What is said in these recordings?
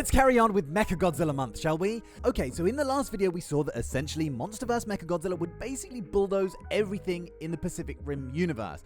Let's carry on with Mechagodzilla month, shall we? Okay, so in the last video we saw that essentially Monsterverse Mechagodzilla would basically bulldoze everything in the Pacific Rim universe.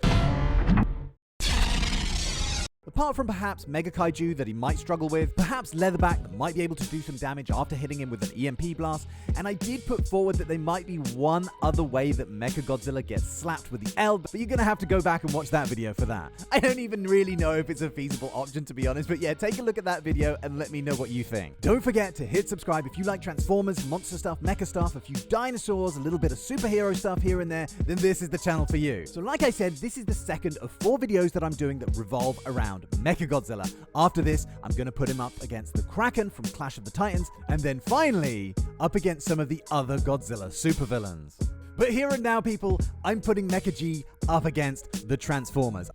Apart from perhaps Mega Kaiju that he might struggle with, perhaps Leatherback might be able to do some damage after hitting him with an EMP blast, and I did put forward that there might be one other way that Mechagodzilla gets slapped with the L, but you're gonna have to go back and watch that video for that. I don't even really know if it's a feasible option, to be honest, but yeah, take a look at that video and let me know what you think. Don't forget to hit subscribe if you like Transformers, monster stuff, mecha stuff, a few dinosaurs, a little bit of superhero stuff here and there, then this is the channel for you. So like I said, this is the second of 4 videos that I'm doing that revolve around Mechagodzilla. After this, I'm going to put him up against the Kraken from Clash of the Titans, and then finally, up against some of the other Godzilla supervillains. But here and now, people, I'm putting Mecha G up against the Transformers.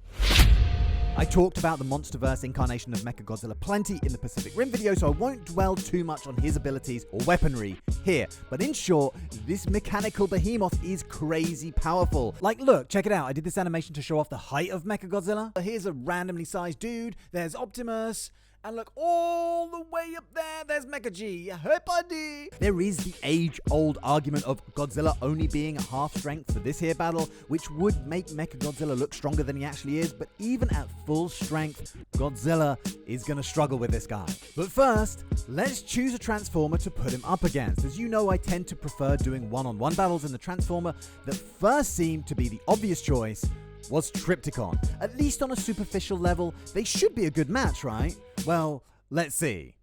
I talked about the Monsterverse incarnation of Mechagodzilla plenty in the Pacific Rim video, so I won't dwell too much on his abilities or weaponry here. But in short, this mechanical behemoth is crazy powerful. Like, look, check it out. I did this animation to show off the height of Mechagodzilla. Here's a randomly sized dude. There's Optimus. And look, all the way up there, there's Mecha G. Hey, buddy! There is the age-old argument of Godzilla only being half strength for this here battle, which would make Mechagodzilla look stronger than he actually is, but even at full strength, Godzilla is gonna struggle with this guy. But first, let's choose a Transformer to put him up against. As you know, I tend to prefer doing one-on-one battles, and the Transformer that first seemed to be the obvious choice was Trypticon. At least on a superficial level, they should be a good match, right? Well, let's see.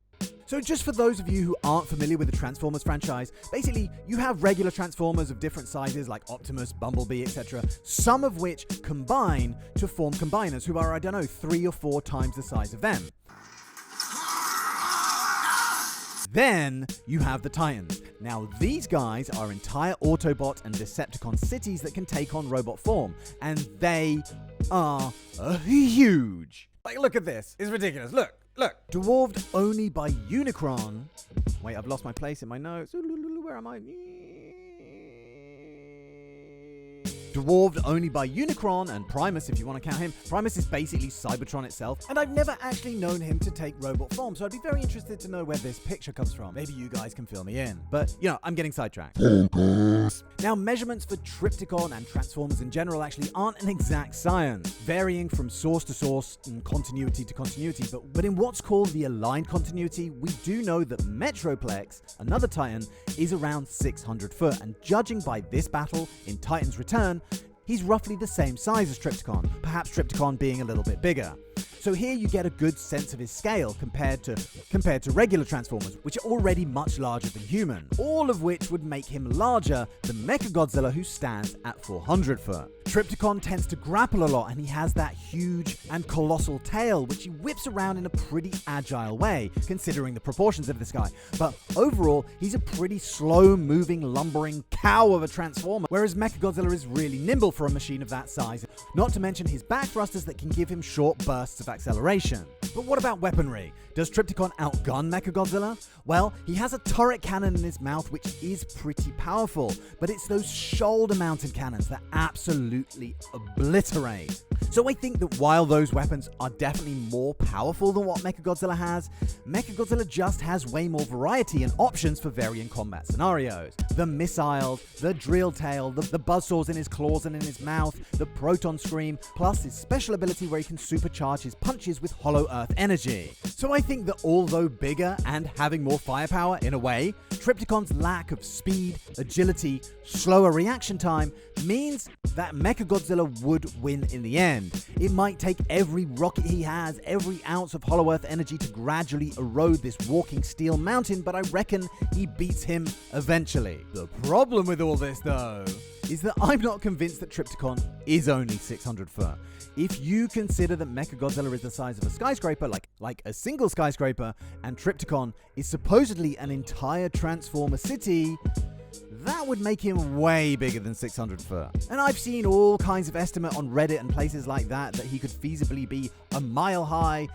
So just for those of you who aren't familiar with the Transformers franchise, basically you have regular Transformers of different sizes like Optimus, Bumblebee, etc., some of which combine to form combiners who are, I don't know, 3 or 4 times the size of them. Then you have the Titans. Now these guys are entire Autobot and Decepticon cities that can take on robot form, and they are huge. Like, look at this. It's ridiculous. Look. Dwarfed only by Unicron. Wait, I've lost my place in my notes. Where am I? Dwarfed only by Unicron and Primus, if you want to count him. Primus is basically Cybertron itself, and I've never actually known him to take robot form, so I'd be very interested to know where this picture comes from. Maybe you guys can fill me in. But, you know, I'm getting sidetracked. Now, measurements for Trypticon and Transformers in general actually aren't an exact science, varying from source to source and continuity to continuity, but in what's called the aligned continuity, we do know that Metroplex, another Titan, is around 600 foot, and judging by this battle in Titan's Return, he's roughly the same size as Trypticon, perhaps Trypticon being a little bit bigger. So here you get a good sense of his scale compared to regular Transformers, which are already much larger than human, all of which would make him larger than Mechagodzilla, who stands at 400 foot. Trypticon tends to grapple a lot, and he has that huge and colossal tail, which he whips around in a pretty agile way, considering the proportions of this guy. But overall, he's a pretty slow-moving, lumbering cow of a Transformer, whereas Mechagodzilla is really nimble for a machine of that size, not to mention his back thrusters that can give him short bursts of acceleration. But what about weaponry? Does Trypticon outgun Mechagodzilla? Well, he has a turret cannon in his mouth, which is pretty powerful, but it's those shoulder-mounted cannons that absolutely obliterate. So I think that while those weapons are definitely more powerful than what Mechagodzilla has, Mechagodzilla just has way more variety and options for varying combat scenarios. The missiles, the drill tail, the buzzsaws in his claws and in his mouth, the proton scream, plus his special ability where he can supercharge his punches with hollow earth energy. So I think that although bigger and having more firepower in a way, Trypticon's lack of speed, agility, slower reaction time means that Mechagodzilla would win in the end. It might take every rocket he has, every ounce of hollow earth energy to gradually erode this walking steel mountain, but I reckon he beats him eventually. The problem with all this, though, is that I'm not convinced that Trypticon is only 600 foot. If you consider that Mechagodzilla is the size of a skyscraper, like a single skyscraper, and Trypticon is supposedly an entire Transformer city, that would make him way bigger than 600 foot. And I've seen all kinds of estimate on Reddit and places like that he could feasibly be a mile high,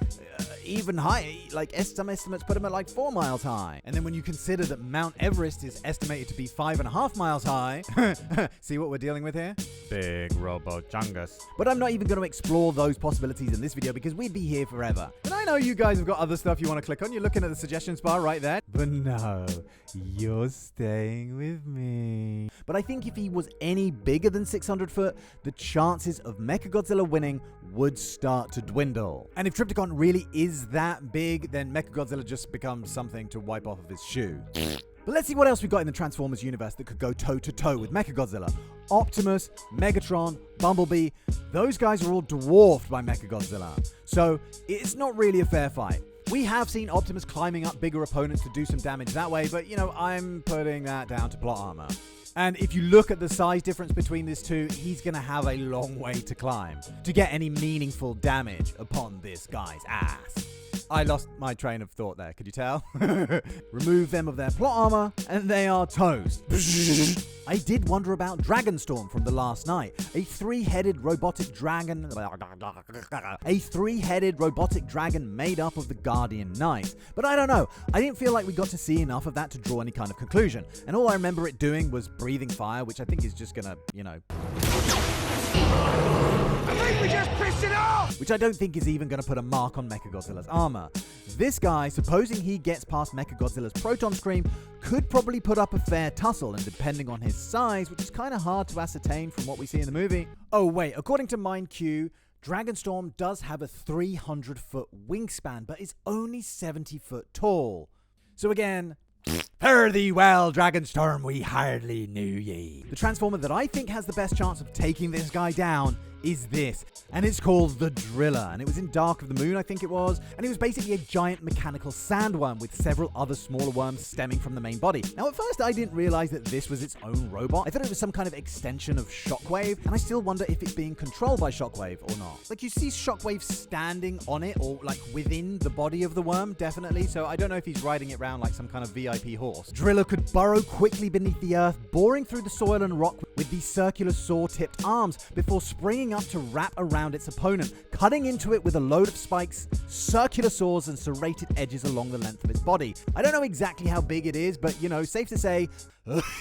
even high, like some estimates put him at like 4 miles high. And then when you consider that Mount Everest is estimated to be 5.5 miles high, see what we're dealing with here? Big robo-chungus. But I'm not even going to explore those possibilities in this video because we'd be here forever. And I know you guys have got other stuff you want to click on. You're looking at the suggestions bar right there. But no, you're staying with me. But I think if he was any bigger than 600 foot, the chances of Mechagodzilla winning would start to dwindle. And if Trypticon really is that big, then Mechagodzilla just becomes something to wipe off of his shoe. But let's see what else we got in the Transformers universe that could go toe-to-toe with Mechagodzilla. Optimus, Megatron, Bumblebee, those guys are all dwarfed by Mechagodzilla. So it's not really a fair fight. We have seen Optimus climbing up bigger opponents to do some damage that way, but I'm putting that down to plot armor. And if you look at the size difference between these two, he's going to have a long way to climb to get any meaningful damage upon this guy's ass. I lost my train of thought there, could you tell? Remove them of their plot armor, and they are toast. I did wonder about Dragonstorm from the last night. A three-headed robotic dragon made up of the Guardian Knight. But I don't know, I didn't feel like we got to see enough of that to draw any kind of conclusion. And all I remember it doing was breathing fire, which I think is just gonna, I think we just pissed it off! Which I don't think is even going to put a mark on Mechagodzilla's armor. This guy, supposing he gets past Mechagodzilla's proton scream, could probably put up a fair tussle, and depending on his size, which is kind of hard to ascertain from what we see in the movie. Oh wait, according to MindQ, Dragonstorm does have a 300-foot wingspan, but is only 70 foot tall. So again, fare thee well, Dragonstorm, we hardly knew ye. The Transformer that I think has the best chance of taking this guy down is this, and it's called the Driller, and it was in Dark of the Moon, I think it was, and it was basically a giant mechanical sandworm with several other smaller worms stemming from the main body. Now at first I didn't realize that this was its own robot. I thought it was some kind of extension of Shockwave, and I still wonder if it's being controlled by Shockwave or not. Like, you see Shockwave standing on it, or like within the body of the worm, definitely, so I don't know if he's riding it around like some kind of VIP horse. Driller could burrow quickly beneath the earth, boring through the soil and rock with these circular saw-tipped arms before springing up to wrap around its opponent, cutting into it with a load of spikes, circular saws, and serrated edges along the length of its body. I don't know exactly how big it is, but safe to say,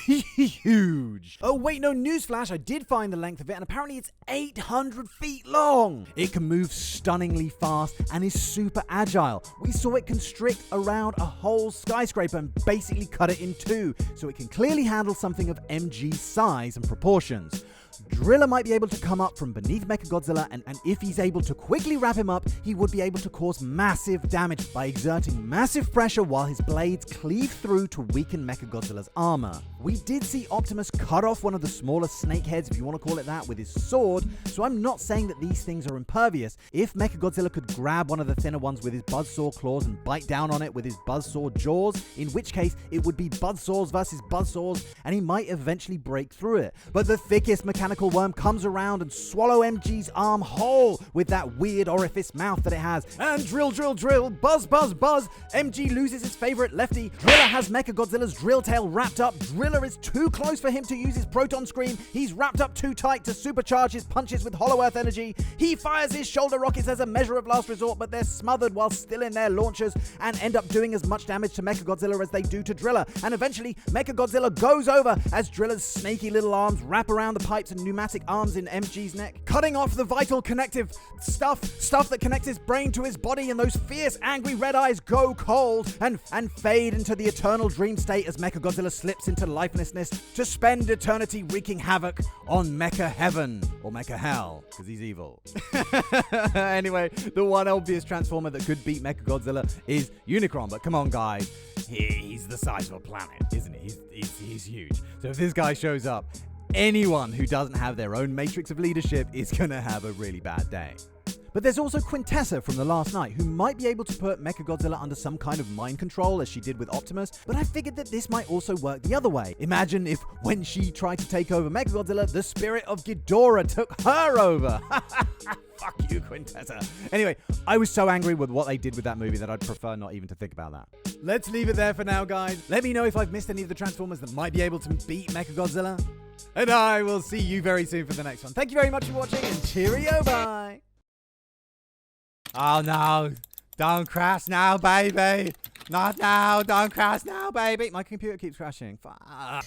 huge. Oh wait, no, newsflash, I did find the length of it, and apparently it's 800 feet long. It can move stunningly fast and is super agile. We saw it constrict around a whole skyscraper and basically cut it in two, so it can clearly handle something of MG's size and proportions. Driller might be able to come up from beneath Mechagodzilla, and if he's able to quickly wrap him up, he would be able to cause massive damage by exerting massive pressure while his blades cleave through to weaken Mechagodzilla's armor. We did see Optimus cut off one of the smaller snake heads, if you want to call it that, with his sword, so I'm not saying that these things are impervious. If Mechagodzilla could grab one of the thinner ones with his buzzsaw claws and bite down on it with his buzzsaw jaws, in which case it would be buzzsaws versus buzzsaws, and he might eventually break through it. But the thickest mechanical worm comes around and swallow MG's arm whole with that weird orifice mouth that it has. And drill, drill, drill, buzz, buzz, buzz. MG loses his favorite lefty. Driller has Mechagodzilla's drill tail wrapped up. Driller is too close for him to use his proton scream. He's wrapped up too tight to supercharge his punches with Hollow Earth energy. He fires his shoulder rockets as a measure of last resort, but they're smothered while still in their launchers and end up doing as much damage to Mechagodzilla as they do to Driller. And eventually, Mechagodzilla goes over as Driller's snaky little arms wrap around the pipes and pneumatic arms in MG's neck, cutting off the vital connective stuff that connects his brain to his body, and those fierce, angry red eyes go cold and fade into the eternal dream state as Mechagodzilla slips into lifelessness to spend eternity wreaking havoc on Mecha Heaven, or Mecha Hell, because he's evil. Anyway, the one obvious Transformer that could beat Mechagodzilla is Unicron, but come on guys, he's the size of a planet, isn't he? He's huge. So if this guy shows up, anyone who doesn't have their own matrix of leadership is going to have a really bad day. But there's also Quintessa from the last night, who might be able to put Mechagodzilla under some kind of mind control as she did with Optimus, but I figured that this might also work the other way. Imagine if when she tried to take over Mechagodzilla, the spirit of Ghidorah took her over. Fuck you, Quintessa. Anyway, I was so angry with what they did with that movie that I'd prefer not even to think about that. Let's leave it there for now, guys. Let me know if I've missed any of the Transformers that might be able to beat Mechagodzilla. And I will see you very soon for the next one. Thank you very much for watching, and cheerio, bye. Oh no, don't crash now, baby. Not now, don't crash now, baby. My computer keeps crashing. Fuck.